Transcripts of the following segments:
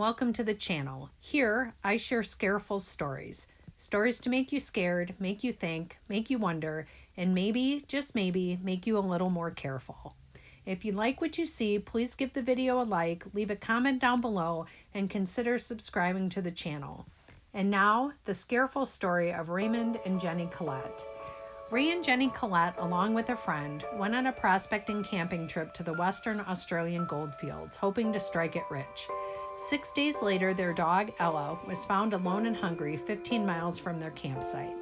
welcome to the channel. Here, I share scareful stories. Stories to make you scared, make you think, make you wonder, and maybe, just maybe, make you a little more careful. If you like what you see, please give the video a like, leave a comment down below, and consider subscribing to the channel. And now, the scareful story of Raymond and Jennie Kehlet. Ray and Jennie Kehlet, along with a friend, went on a prospecting camping trip to the Western Australian goldfields, hoping to strike it rich. 6 days later, their dog, Ella, was found alone and hungry 15 miles from their campsite.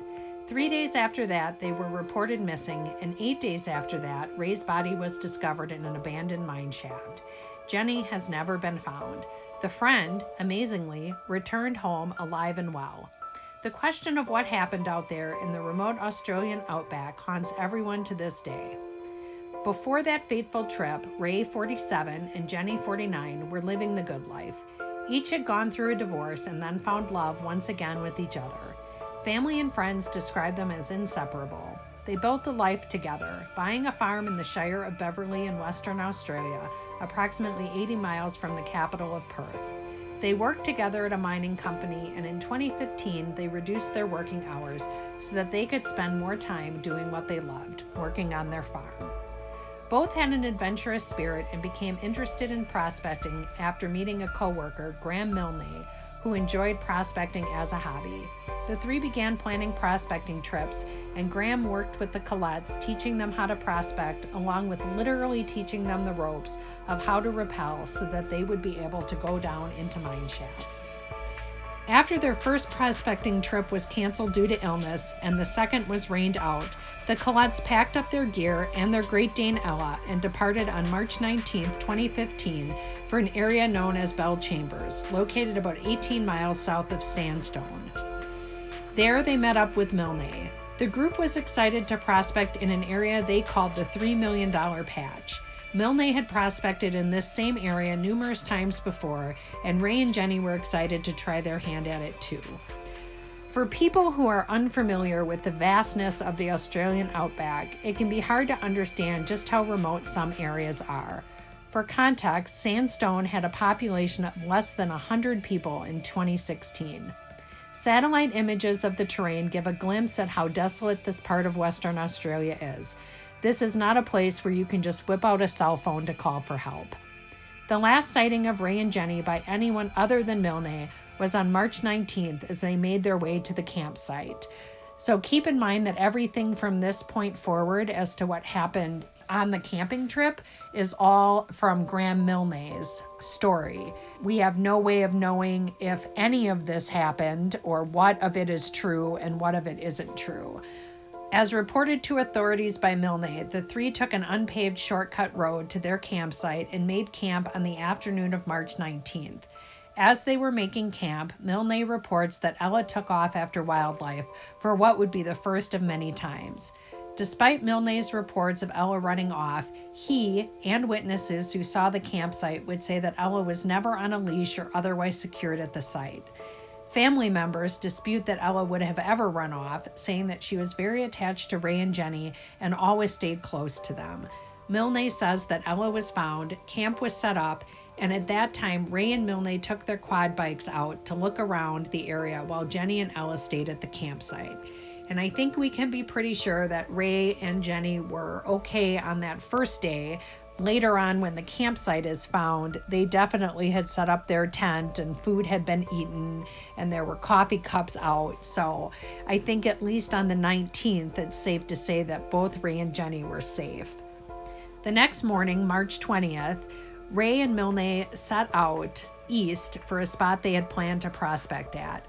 3 days after that, they were reported missing, and 8 days after that, Ray's body was discovered in an abandoned mine shaft. Jennie has never been found. The friend, amazingly, returned home alive and well. The question of what happened out there in the remote Australian outback haunts everyone to this day. Before that fateful trip, Ray, 47, and Jennie, 49, were living the good life. Each had gone through a divorce and then found love once again with each other. Family and friends describe them as inseparable. They built a life together, buying a farm in the Shire of Beverley in Western Australia, approximately 80 miles from the capital of Perth. They worked together at a mining company, and in 2015, they reduced their working hours so that they could spend more time doing what they loved, working on their farm. Both had an adventurous spirit and became interested in prospecting after meeting a coworker, Milne, who enjoyed prospecting as a hobby. The three began planning prospecting trips, and Graham worked with the Kehlets, teaching them how to prospect, along with literally teaching them the ropes of how to rappel so that they would be able to go down into mine shafts. After their first prospecting trip was canceled due to illness and the second was rained out, the Kehlets packed up their gear and their Great Dane Ella and departed on March 19, 2015 for an area known as Bell Chambers, located about 18 miles south of Sandstone. There they met up with Milne. The group was excited to prospect in an area they called the $3 million patch. Milne had prospected in this same area numerous times before, and Ray and Jennie were excited to try their hand at it too. For people who are unfamiliar with the vastness of the Australian outback, it can be hard to understand just how remote some areas are. For context, Sandstone had a population of less than 100 people in 2016. Satellite images of the terrain give a glimpse at how desolate this part of Western Australia is. This is not a place where you can just whip out a cell phone to call for help. The last sighting of Ray and Jennie by anyone other than Milne was on March 19th as they made their way to the campsite. So keep in mind that everything from this point forward as to what happened on the camping trip is all from Milne's story. We have no way of knowing if any of this happened or what of it is true and what of it isn't true. As reported to authorities by Milne, the three took an unpaved shortcut road to their campsite and made camp on the afternoon of March 19th. As they were making camp, Milne reports that Ella took off after wildlife for what would be the first of many times. Despite Milne's reports of Ella running off, he and witnesses who saw the campsite would say that Ella was never on a leash or otherwise secured at the site. Family members dispute that Ella would have ever run off, saying that she was very attached to Ray and Jennie and always stayed close to them. Milne says that Ella was found, camp was set up, and at that time, Ray and Milne took their quad bikes out to look around the area while Jennie and Ella stayed at the campsite. And I think we can be pretty sure that Ray and Jennie were okay on that first day. Later on, when the campsite is found, they definitely had set up their tent and food had been eaten and there were coffee cups out. So I think at least on the 19th, it's safe to say that both Ray and Jennie were safe. The next morning, March 20th, Ray and Milne set out east for a spot they had planned to prospect at.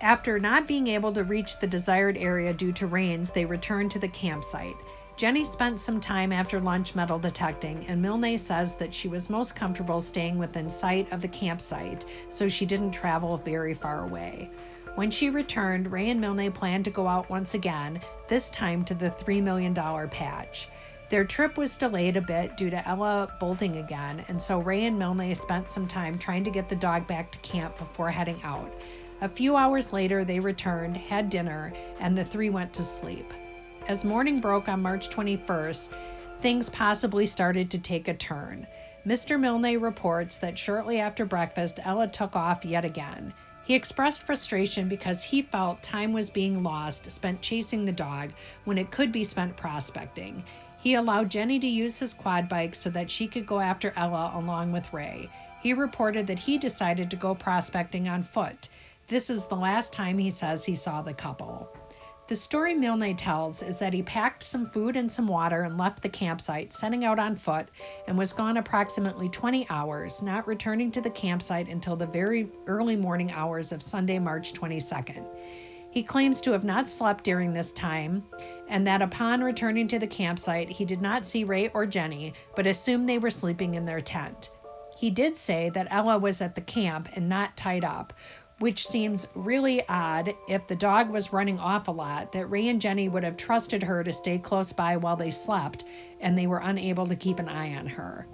After not being able to reach the desired area due to rains, they returned to the campsite. Jennie spent some time after lunch metal detecting, and Milne says that she was most comfortable staying within sight of the campsite, so she didn't travel very far away. When she returned, Ray and Milne planned to go out once again, this time to the $3 million patch. Their trip was delayed a bit due to Ella bolting again, and so Ray and Milne spent some time trying to get the dog back to camp before heading out. A few hours later, they returned, had dinner, and the three went to sleep. As morning broke on March 21st, things possibly started to take a turn. Mr. Milne reports that shortly after breakfast, Ella took off yet again. He expressed frustration because he felt time was being lost spent chasing the dog when it could be spent prospecting. He allowed Jennie to use his quad bike so that she could go after Ella along with Ray. He reported that he decided to go prospecting on foot. This is the last time he says he saw the couple. The story Milne tells is that he packed some food and some water and left the campsite, setting out on foot, and was gone approximately 20 hours, not returning to the campsite until the very early morning hours of Sunday, March 22nd. He claims to have not slept during this time, and that upon returning to the campsite, he did not see Ray or Jennie, but assumed they were sleeping in their tent. He did say that Ella was at the camp and not tied up, which seems really odd if the dog was running off a lot, that Ray and Jennie would have trusted her to stay close by while they slept, and they were unable to keep an eye on her.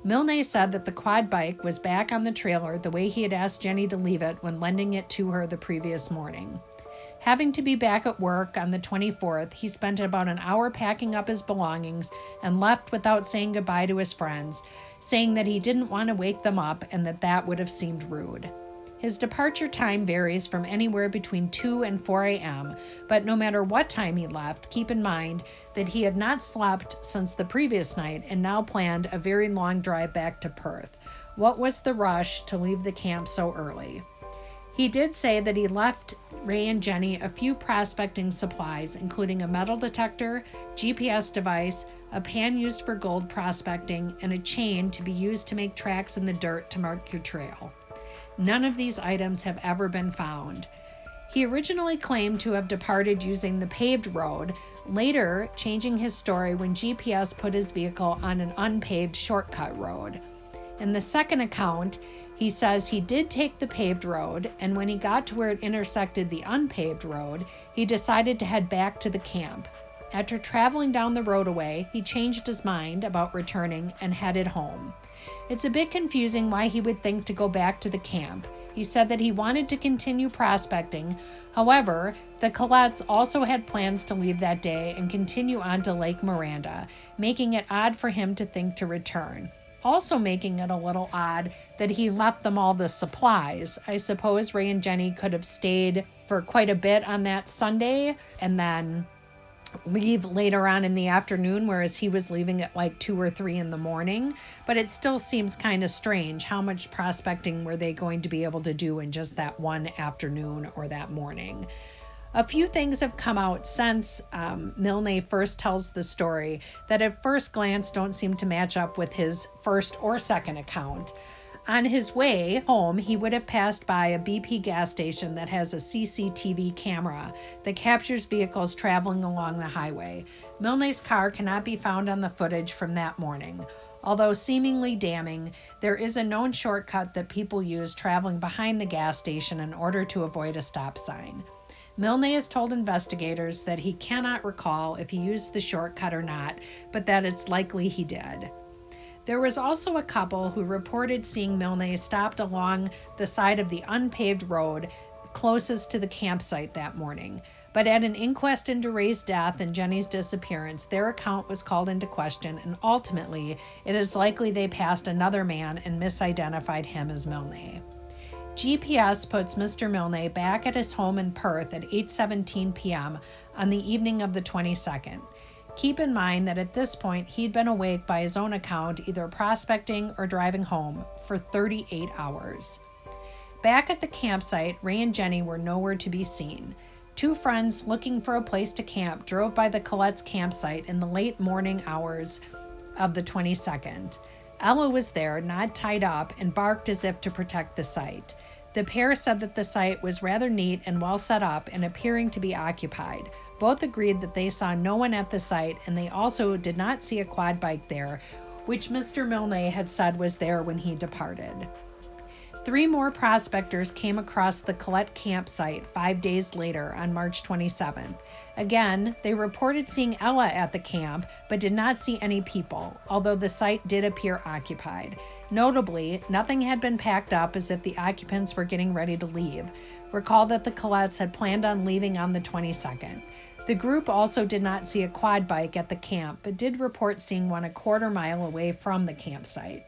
Milne said that the quad bike was back on the trailer the way he had asked Jennie to leave it when lending it to her the previous morning. Having to be back at work on the 24th, he spent about an hour packing up his belongings and left without saying goodbye to his friends, saying that he didn't want to wake them up and that would have seemed rude. His departure time varies from anywhere between 2 and 4 a.m., but no matter what time he left, keep in mind that he had not slept since the previous night and now planned a very long drive back to Perth. What was the rush to leave the camp so early? He did say that he left Ray and Jennie a few prospecting supplies, including a metal detector, GPS device, a pan used for gold prospecting, and a chain to be used to make tracks in the dirt to mark your trail. None of these items have ever been found. He originally claimed to have departed using the paved road, later changing his story when GPS put his vehicle on an unpaved shortcut road. In the second account, he says he did take the paved road, and when he got to where it intersected the unpaved road, he decided to head back to the camp. After traveling down the road away, he changed his mind about returning and headed home. It's a bit confusing why he would think to go back to the camp. He said that he wanted to continue prospecting. However, the Kehlets also had plans to leave that day and continue on to Lake Miranda, making it odd for him to think to return. Also making it a little odd that he left them all the supplies. I suppose Ray and Jennie could have stayed for quite a bit on that Sunday and then leave later on in the afternoon, whereas he was leaving at like 2 or 3 in the morning. But it still seems kind of strange. How much prospecting were they going to be able to do in just that one afternoon or that morning? A few things have come out since Milne first tells the story that at first glance don't seem to match up with his first or second account. On his way home, he would have passed by a BP gas station that has a CCTV camera that captures vehicles traveling along the highway. Milne's car cannot be found on the footage from that morning. Although seemingly damning, there is a known shortcut that people use traveling behind the gas station in order to avoid a stop sign. Milne has told investigators that he cannot recall if he used the shortcut or not, but that it's likely he did. There was also a couple who reported seeing Milne stopped along the side of the unpaved road closest to the campsite that morning. But at an inquest into Ray's death and Jennie's disappearance, their account was called into question, and ultimately, it is likely they passed another man and misidentified him as Milne. GPS puts Mr. Milne back at his home in Perth at 8:17 p.m. on the evening of the 22nd. Keep in mind that at this point, he'd been awake by his own account, either prospecting or driving home, for 38 hours. Back at the campsite, Ray and Jennie were nowhere to be seen. Two friends looking for a place to camp drove by the Kehlets' campsite in the late morning hours of the 22nd. Ella was there, not tied up, and barked as if to protect the site. The pair said that the site was rather neat and well set up and appearing to be occupied. Both agreed that they saw no one at the site, and they also did not see a quad bike there, which Mr. Milne had said was there when he departed. 3 more prospectors came across the Kehlet campsite 5 days later on March 27th. Again, they reported seeing Ella at the camp, but did not see any people, although the site did appear occupied. Notably, nothing had been packed up as if the occupants were getting ready to leave. Recall that the Kehlets had planned on leaving on the 22nd. The group also did not see a quad bike at the camp, but did report seeing one a quarter mile away from the campsite.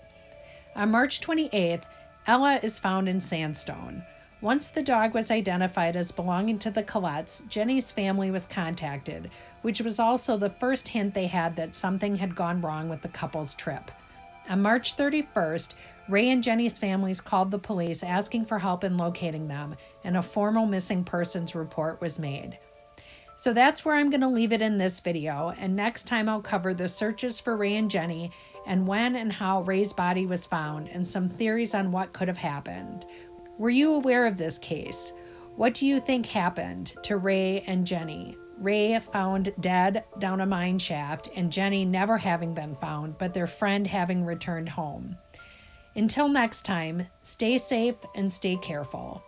On March 28th, Ella is found in Sandstone. Once the dog was identified as belonging to the Kehlets, Jennie's family was contacted, which was also the first hint they had that something had gone wrong with the couple's trip. On March 31st, Ray and Jennie's families called the police asking for help in locating them, and a formal missing persons report was made. So that's where I'm going to leave it in this video, and next time I'll cover the searches for Ray and Jennie and when and how Ray's body was found and some theories on what could have happened. Were you aware of this case? What do you think happened to Ray and Jennie? Ray found dead down a mine shaft and Jennie never having been found, but their friend having returned home. Until next time, stay safe and stay careful.